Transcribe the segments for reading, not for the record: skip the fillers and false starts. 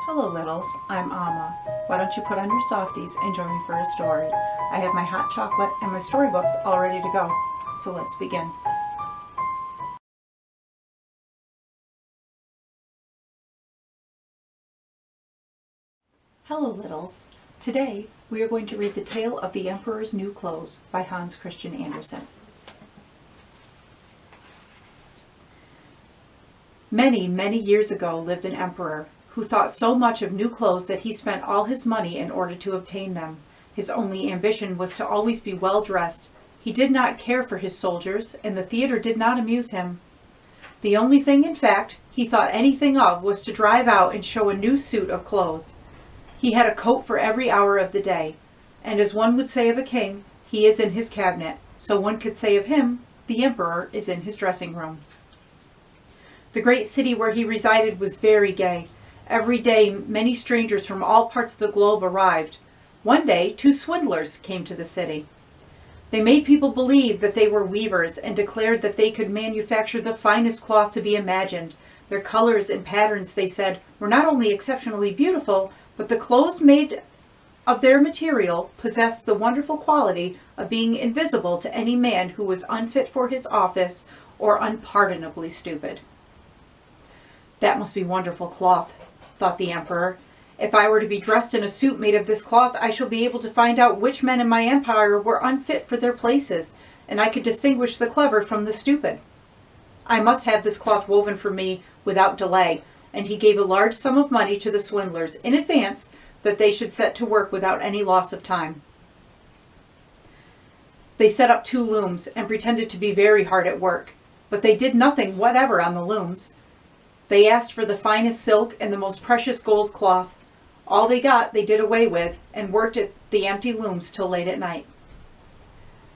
Hello littles, I'm Amma. Why don't you put on your softies and join me for a story? I have my hot chocolate and my storybooks all ready to go. So let's begin. Hello littles. Today we are going to read The Tale of the Emperor's New Clothes by Hans Christian Andersen. Many, many years ago lived an emperor who thought so much of new clothes that he spent all his money in order to obtain them. His only ambition was to always be well dressed. He did not care for his soldiers, and the theater did not amuse him. The only thing, in fact, he thought anything of was to drive out and show a new suit of clothes. He had a coat for every hour of the day, and as one would say of a king, he is in his cabinet, so one could say of him, the emperor is in his dressing room. The great city where he resided was very gay. Every day, many strangers from all parts of the globe arrived. One day, 2 swindlers came to the city. They made people believe that they were weavers and declared that they could manufacture the finest cloth to be imagined. Their colors and patterns, they said, were not only exceptionally beautiful, but the clothes made of their material possessed the wonderful quality of being invisible to any man who was unfit for his office or unpardonably stupid. That must be wonderful cloth, thought the emperor. If I were to be dressed in a suit made of this cloth, I shall be able to find out which men in my empire were unfit for their places, and I could distinguish the clever from the stupid. I must have this cloth woven for me without delay, and he gave a large sum of money to the swindlers in advance that they should set to work without any loss of time. They set up 2 looms and pretended to be very hard at work, but they did nothing whatever on the looms. They asked for the finest silk and the most precious gold cloth. All they got they did away with, and worked at the empty looms till late at night.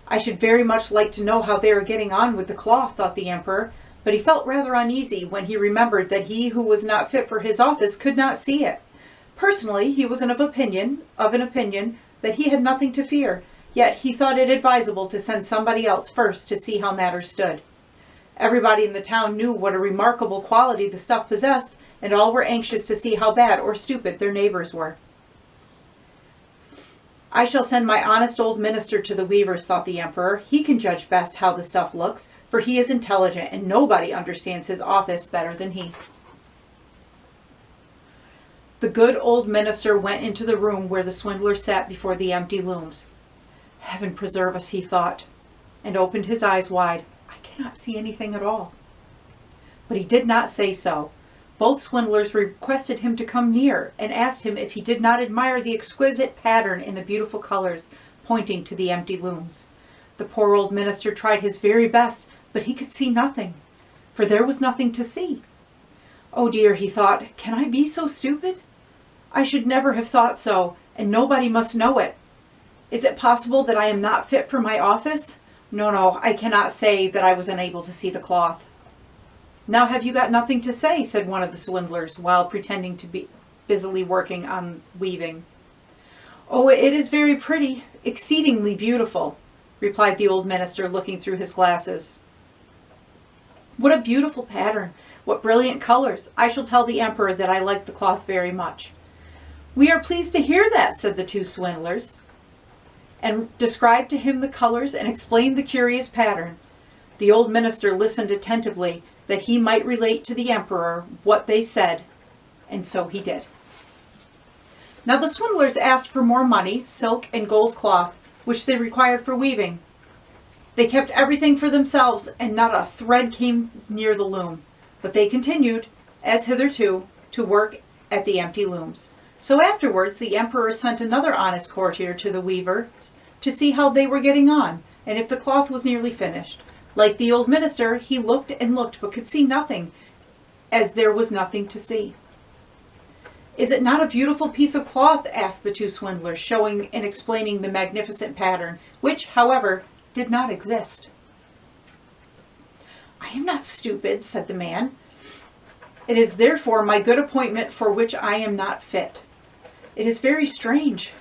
I should very much like to know how they are getting on with the cloth, thought the emperor, but he felt rather uneasy when he remembered that he who was not fit for his office could not see it. Personally, he was of an opinion that he had nothing to fear, yet he thought it advisable to send somebody else first to see how matters stood. Everybody in the town knew what a remarkable quality the stuff possessed, and all were anxious to see how bad or stupid their neighbors were. I shall send my honest old minister to the weavers, thought the emperor. He can judge best how the stuff looks, for he is intelligent, and nobody understands his office better than he. The good old minister went into the room where the swindlers sat before the empty looms. Heaven preserve us, he thought, and opened his eyes wide. I cannot see anything at all. But he did not say so. Both swindlers requested him to come near and asked him if he did not admire the exquisite pattern in the beautiful colors, pointing to the empty looms. The poor old minister tried his very best, but he could see nothing, for there was nothing to see. Oh dear, he thought, can I be so stupid? I should never have thought so, and nobody must know it. Is it possible that I am not fit for my office? No, I cannot say that I was unable to see the cloth. Now have you got nothing to say, said one of the swindlers, while pretending to be busily working on weaving. Oh, it is very pretty, exceedingly beautiful, replied the old minister, looking through his glasses. What a beautiful pattern, what brilliant colors. I shall tell the emperor that I like the cloth very much. We are pleased to hear that, said the 2 swindlers, and described to him the colors and explained the curious pattern. The old minister listened attentively, that he might relate to the emperor what they said, and so he did. Now the swindlers asked for more money, silk, and gold cloth, which they required for weaving. They kept everything for themselves, and not a thread came near the loom, but they continued, as hitherto, to work at the empty looms. So afterwards the emperor sent another honest courtier to the weavers to see how they were getting on, and if the cloth was nearly finished. Like the old minister, he looked and looked, but could see nothing, as there was nothing to see. Is it not a beautiful piece of cloth? Asked the 2 swindlers, showing and explaining the magnificent pattern, which, however, did not exist. I am not stupid, said the man. It is therefore my good appointment for which I am not fit. It is very strange,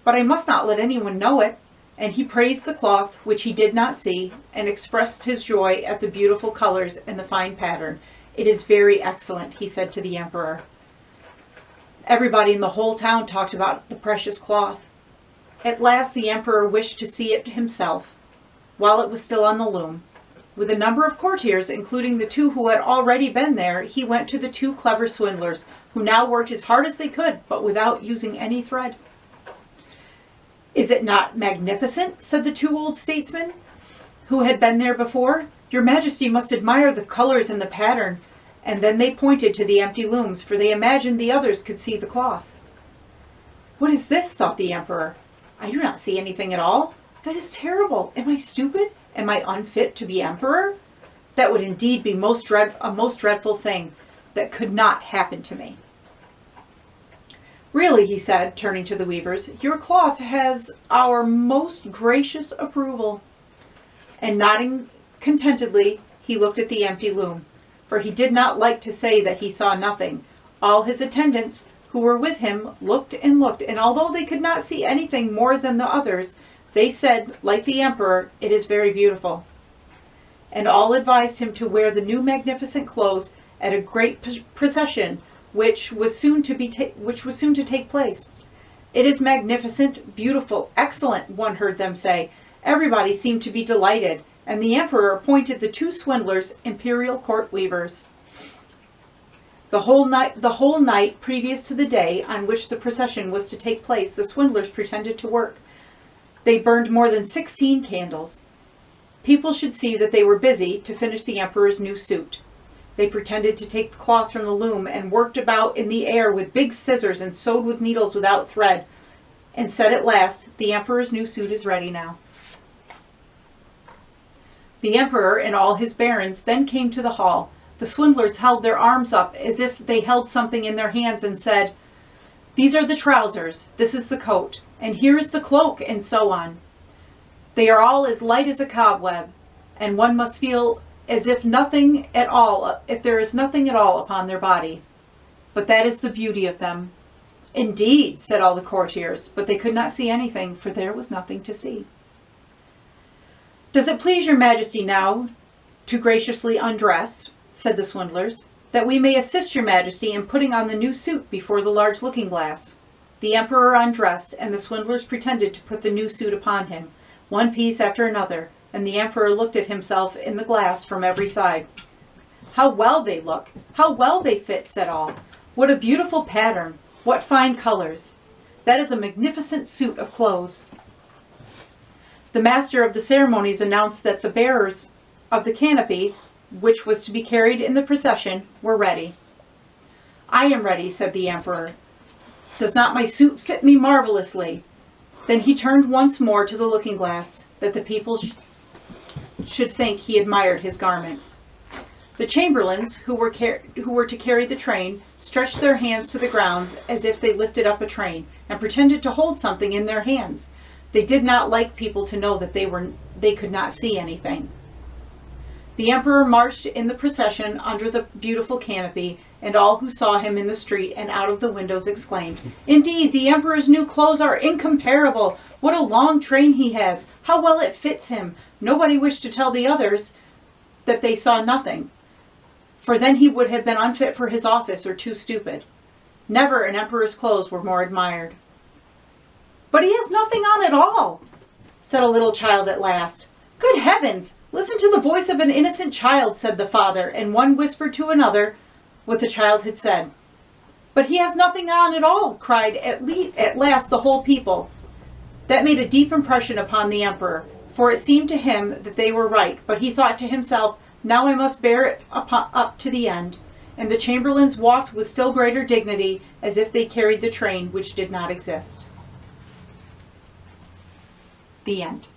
but I must not let anyone know it. And he praised the cloth, which he did not see, and expressed his joy at the beautiful colors and the fine pattern. It is very excellent, he said to the emperor. Everybody in the whole town talked about the precious cloth. At last the emperor wished to see it himself, while it was still on the loom. With a number of courtiers, including the two who had already been there, he went to the two clever swindlers, who now worked as hard as they could, but without using any thread. "Is it not magnificent?" said the two old statesmen, who had been there before. "Your Majesty must admire the colors and the pattern." And then they pointed to the empty looms, for they imagined the others could see the cloth. "What is this?" thought the emperor. "I do not see anything at all. That is terrible. Am I stupid? Am I unfit to be emperor? That would indeed be a most dreadful thing that could not happen to me." "Really," he said, turning to the weavers, "your cloth has our most gracious approval." And nodding contentedly, he looked at the empty loom, for he did not like to say that he saw nothing. All his attendants who were with him looked, and although they could not see anything more than the others, they said, like the emperor, "It is very beautiful." And all advised him to wear the new magnificent clothes at a great procession which was soon to take place. "It is magnificent, beautiful, excellent," one heard them say. Everybody seemed to be delighted, and the emperor appointed the two swindlers imperial court weavers. The whole night previous to the day on which the procession was to take place, the swindlers pretended to work. They burned more than 16 candles. People should see that they were busy to finish the emperor's new suit. They pretended to take the cloth from the loom and worked about in the air with big scissors and sewed with needles without thread, and said at last, "The emperor's new suit is ready now." The emperor and all his barons then came to the hall. The swindlers held their arms up as if they held something in their hands and said, "These are the trousers, this is the coat, and here is the cloak," and so on. They are all as light as a cobweb, and one must feel as if there is nothing at all upon their body. But that is the beauty of them. "Indeed," said all the courtiers, but they could not see anything, for there was nothing to see. "Does it please your Majesty now to graciously undress," said the swindlers, "that we may assist your Majesty in putting on the new suit before the large looking-glass?" The emperor undressed, and the swindlers pretended to put the new suit upon him, one piece after another, and the emperor looked at himself in the glass from every side. "How well they look! How well they fit!" said all. "What a beautiful pattern! What fine colors! That is a magnificent suit of clothes." The master of the ceremonies announced that the bearers of the canopy, which was to be carried in the procession, were ready. "I am ready," said the emperor. "Does not my suit fit me marvelously?" Then he turned once more to the looking-glass, that the people should think he admired his garments. The chamberlains, who were to carry the train, stretched their hands to the ground as if they lifted up a train, and pretended to hold something in their hands. They did not like people to know that they could not see anything. The emperor marched in the procession under the beautiful canopy, and all who saw him in the street and out of the windows exclaimed, "Indeed, the emperor's new clothes are incomparable! What a long train he has! How well it fits him!" Nobody wished to tell the others that they saw nothing, for then he would have been unfit for his office or too stupid. Never an emperor's clothes were more admired. "But he has nothing on at all," said a little child at last. "Good heavens! Listen to the voice of an innocent child," said the father, and one whispered to another what the child had said. "But he has nothing on at all," cried at last the whole people. That made a deep impression upon the emperor, for it seemed to him that they were right, but he thought to himself, "Now I must bear it up to the end." And the chamberlains walked with still greater dignity, as if they carried the train which did not exist. The end.